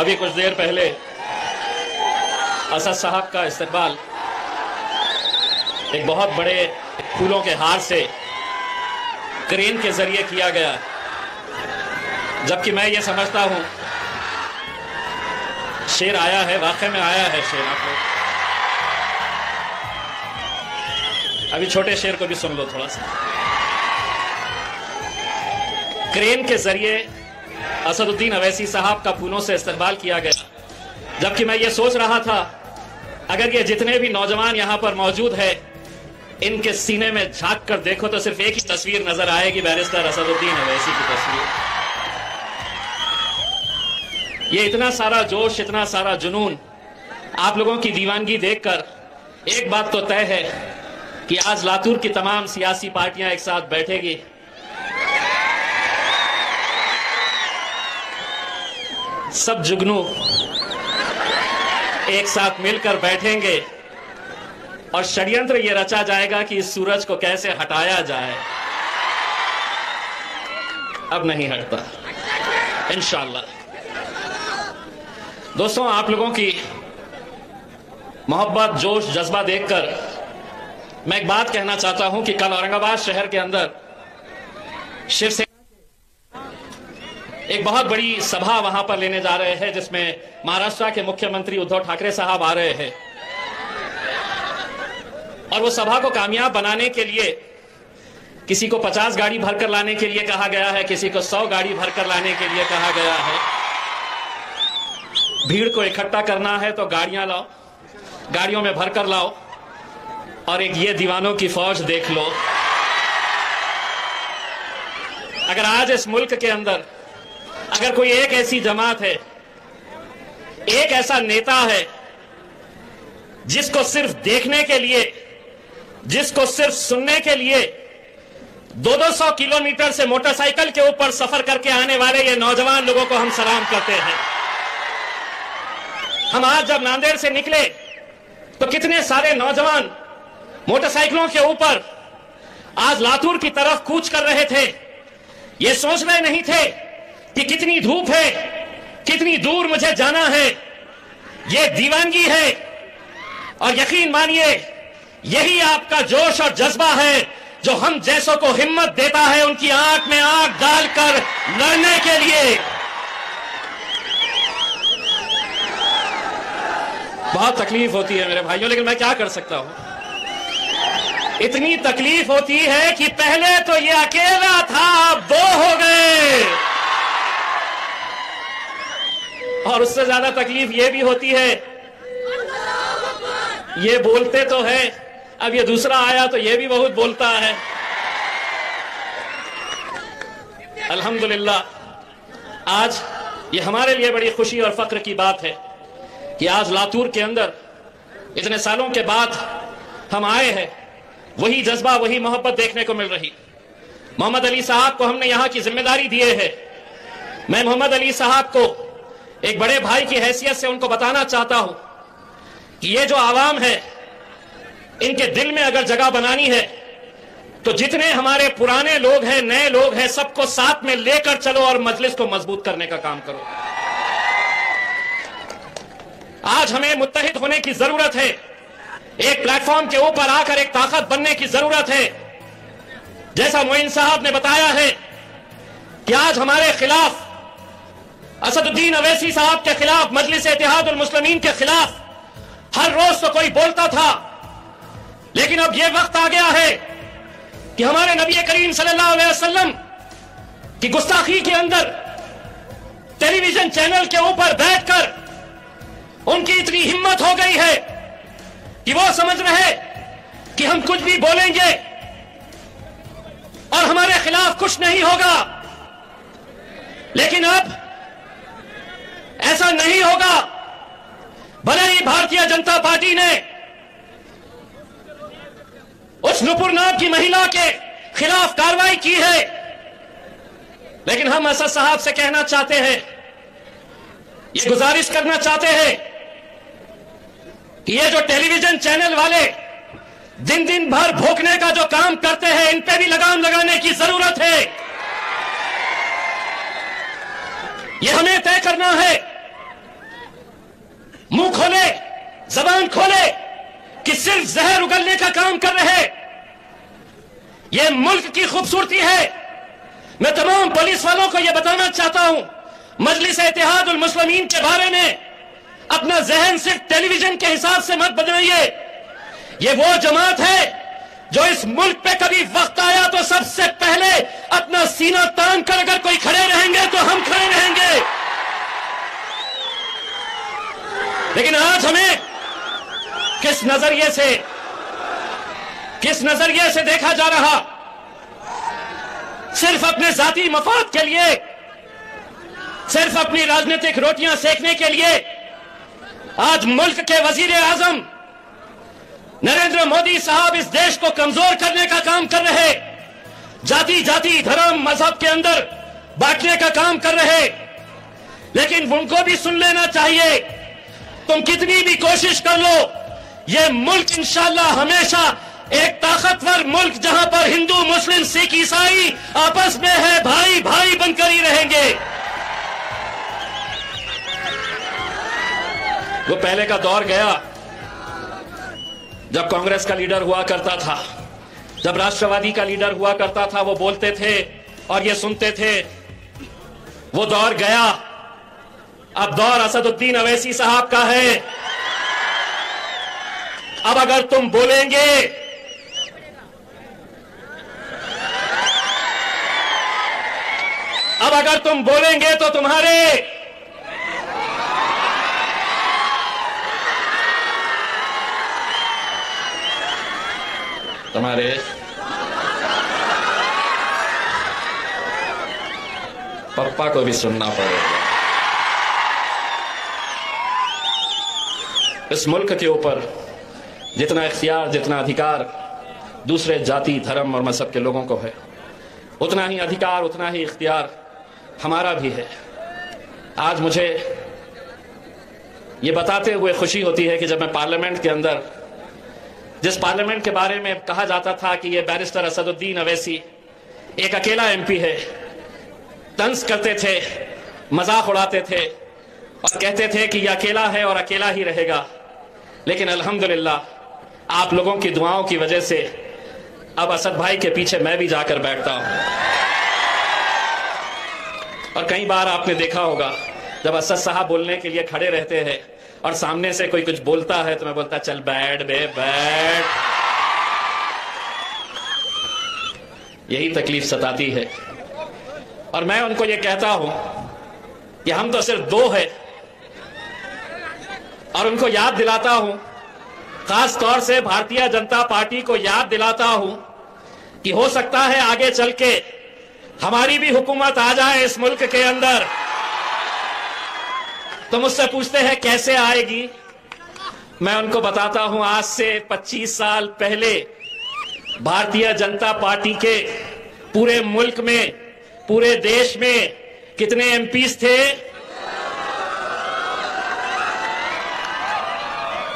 अभी कुछ देर पहले असद साहब का इस्तकबाल एक बहुत बड़े फूलों के हार से क्रेन के जरिए किया गया, जबकि मैं ये समझता हूं शेर आया है, वाकई में आया है शेर। आप लोग अभी छोटे शेर को भी सुन लो थोड़ा सा। क्रेन के जरिए असदुद्दीन अवैसी साहब का फूलों से इस्तकबाल किया गया, जबकि मैं ये सोच रहा था अगर ये जितने भी नौजवान यहां पर मौजूद है इनके सीने में झांक कर देखो तो सिर्फ एक ही तस्वीर नजर आएगी, बैरिस्टर असदुद्दीन अवैसी की तस्वीर। ये इतना सारा जोश, इतना सारा जुनून, आप लोगों की दीवानगी देखकर एक बात तो तय है कि आज लातूर की तमाम सियासी पार्टियां एक साथ बैठेगी, सब जुगनू एक साथ मिलकर बैठेंगे और षड्यंत्र ये रचा जाएगा कि इस सूरज को कैसे हटाया जाए। अब नहीं हटता इंशाअल्लाह। दोस्तों, आप लोगों की मोहब्बत, जोश, जज्बा देखकर मैं एक बात कहना चाहता हूं कि कल औरंगाबाद शहर के अंदर शिवसेना एक बहुत बड़ी सभा वहां पर लेने जा रहे हैं, जिसमें महाराष्ट्र के मुख्यमंत्री उद्धव ठाकरे साहब आ रहे हैं। और वो सभा को कामयाब बनाने के लिए किसी को 50 गाड़ी भरकर लाने के लिए कहा गया है, किसी को 100 गाड़ी भरकर लाने के लिए कहा गया है। भीड़ को इकट्ठा करना है तो गाड़ियां लाओ, गाड़ियों में भरकर लाओ और एक ये दीवानों की फौज देख लो। अगर आज इस मुल्क के अंदर अगर कोई एक ऐसी जमात है, एक ऐसा नेता है जिसको सिर्फ देखने के लिए, जिसको सिर्फ सुनने के लिए 200 किलोमीटर से मोटरसाइकिल के ऊपर सफर करके आने वाले ये नौजवान लोगों को हम सलाम करते हैं। हम आज जब नांदेड़ से निकले तो कितने सारे नौजवान मोटरसाइकिलों के ऊपर आज लातूर की तरफ कूच कर रहे थे। ये सोच रहे नहीं थे कि कितनी धूप है, कितनी दूर मुझे जाना है। ये दीवानगी है और यकीन मानिए यही आपका जोश और जज्बा है जो हम जैसों को हिम्मत देता है उनकी आंख में आंख डालकर लड़ने के लिए। बहुत तकलीफ होती है मेरे भाइयों, लेकिन मैं क्या कर सकता हूं। इतनी तकलीफ होती है कि पहले तो ये अकेला था, अब 2 हो गए। और उससे ज्यादा तकलीफ ये भी होती है, ये बोलते तो है, अब ये दूसरा आया तो ये भी बहुत बोलता है। अल्हम्दुलिल्लाह आज ये हमारे लिए बड़ी खुशी और फख्र की बात है कि आज लातूर के अंदर इतने सालों के बाद हम आए हैं, वही जज्बा, वही मोहब्बत देखने को मिल रही। मोहम्मद अली साहब को हमने यहां की जिम्मेदारी दिए है। मैं मोहम्मद अली साहब को एक बड़े भाई की हैसियत से उनको बताना चाहता हूं कि ये जो आवाम है, इनके दिल में अगर जगह बनानी है तो जितने हमारे पुराने लोग हैं, नए लोग हैं, सबको साथ में लेकर चलो और मजलिस को मजबूत करने का काम करो। आज हमें मुत्तहिद होने की जरूरत है, एक प्लेटफॉर्म के ऊपर आकर एक ताकत बनने की जरूरत है। जैसा मोइन साहब ने बताया है कि आज हमारे खिलाफ, असदुद्दीन अवैसी साहब के खिलाफ, मजलिस इत्तेहादुल मुस्लिमीन के खिलाफ हर रोज तो कोई बोलता था, लेकिन अब यह वक्त आ गया है कि हमारे नबी करीम सल्लल्लाहु अलैहि वसल्लम की गुस्ताखी के अंदर टेलीविजन चैनल के ऊपर बैठकर उनकी इतनी हिम्मत हो गई है कि वो समझ रहे कि हम कुछ भी बोलेंगे और हमारे खिलाफ कुछ नहीं होगा। लेकिन अब ऐसा नहीं होगा। भले ही भारतीय जनता पार्टी ने उस नुपुर नाम की महिला के खिलाफ कार्रवाई की है, लेकिन हम असद साहब से कहना चाहते हैं, ये गुजारिश करना चाहते हैं कि ये जो टेलीविजन चैनल वाले दिन दिन भर भोंकने का जो काम करते हैं, इन पे भी लगाम लगाने की जरूरत है। ये हमें तय करना है मुंह खोले, जबान खोले कि सिर्फ जहर उगलने का काम कर रहे। यह मुल्क की खूबसूरती है। मैं तमाम पुलिस वालों को यह बताना चाहता हूं, मजलिस इत्तेहादुल मुस्लिमीन के बारे में अपना जहन सिर्फ टेलीविजन के हिसाब से मत बनाइए। यह वो जमात है जो इस मुल्क पे कभी वक्त आया तो सबसे पहले अपना सीना तान कर अगर कोई खड़े रहेंगे तो हम खड़े रहेंगे। लेकिन आज हमें किस नजरिए से देखा जा रहा? सिर्फ अपने जाती मफाद के लिए, सिर्फ अपनी राजनीतिक रोटियां सेकने के लिए आज मुल्क के वजीर आजम नरेंद्र मोदी साहब इस देश को कमजोर करने का काम कर रहे, जाति धर्म मजहब के अंदर बांटने का काम कर रहे। लेकिन उनको भी सुन लेना चाहिए, तुम कितनी भी कोशिश कर लो, यह मुल्क इंशाअल्लाह हमेशा एक ताकतवर मुल्क जहां पर हिंदू मुस्लिम सिख ईसाई आपस में है, भाई भाई बनकर ही रहेंगे। वो पहले का दौर गया जब कांग्रेस का लीडर हुआ करता था, जब राष्ट्रवादी का लीडर हुआ करता था, वो बोलते थे और ये सुनते थे। वो दौर गया। अब दौर असदुद्दीन अवैसी साहब का है। अब अगर तुम बोलेंगे, तो तुम्हारे पप्पा को भी सुनना पड़ेगा। इस मुल्क के ऊपर जितना इख्तियार, जितना अधिकार दूसरे जाति धर्म और मजहब के लोगों को है, उतना ही अधिकार, उतना ही इख्तियार हमारा भी है। आज मुझे ये बताते हुए खुशी होती है कि जब मैं पार्लियामेंट के अंदर, जिस पार्लियामेंट के बारे में कहा जाता था कि ये बैरिस्टर असदुद्दीन अवैसी एक अकेला एमपी है, तंज करते थे, मजाक उड़ाते थे और कहते थे कि ये अकेला है और अकेला ही रहेगा। लेकिन अल्हम्दुलिल्लाह आप लोगों की दुआओं की वजह से अब असद भाई के पीछे मैं भी जाकर बैठता हूं। और कई बार आपने देखा होगा जब असद साहब बोलने के लिए खड़े रहते हैं और सामने से कोई कुछ बोलता है तो मैं बोलता चल बैठ बे बैठ। यही तकलीफ सताती है। और मैं उनको ये कहता हूं कि हम तो सिर्फ दो हैं, और उनको याद दिलाता हूं, खास तौर से भारतीय जनता पार्टी को याद दिलाता हूं कि हो सकता है आगे चल के हमारी भी हुकूमत आ जाए इस मुल्क के अंदर। तो मुझसे पूछते हैं कैसे आएगी? मैं उनको बताता हूं, आज से 25 साल पहले भारतीय जनता पार्टी के पूरे मुल्क में, पूरे देश में कितने एमपीज थे?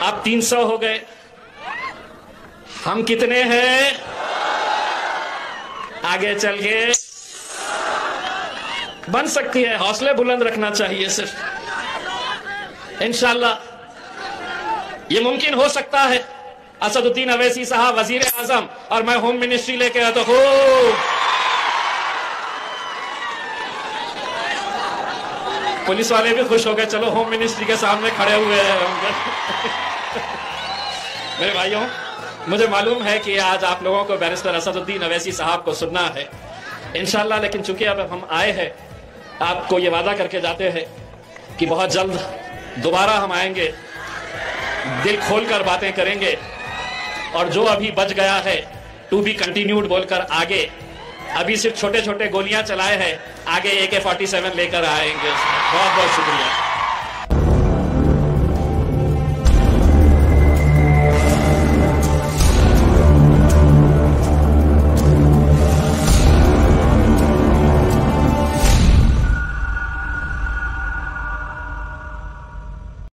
अब 300 हो गए। हम कितने हैं? आगे चल के बन सकती है। हौसले बुलंद रखना चाहिए सिर्फ। इंशाअल्लाह ये मुमकिन हो सकता है। असदुद्दीन अवैसी साहब वजीर आजम और मैं होम मिनिस्ट्री लेके आया तो हो। पुलिस वाले भी खुश हो गए, चलो होम मिनिस्ट्री के सामने खड़े हुए हैं। मेरे भाइयों, मुझे मालूम है कि आज आप लोगों को बैरिस्टर असदुद्दीन अवैसी साहब को सुनना है इंशाअल्लाह, लेकिन चूंकि अब हम आए हैं, आपको ये वादा करके जाते हैं कि बहुत जल्द दोबारा हम आएंगे, दिल खोलकर बातें करेंगे और जो अभी बच गया है टू बी कंटिन्यूड बोलकर आगे, अभी सिर्फ छोटे छोटे गोलियां चलाए हैं, आगे AK-47 लेकर आएंगे। बहुत बहुत शुक्रिया।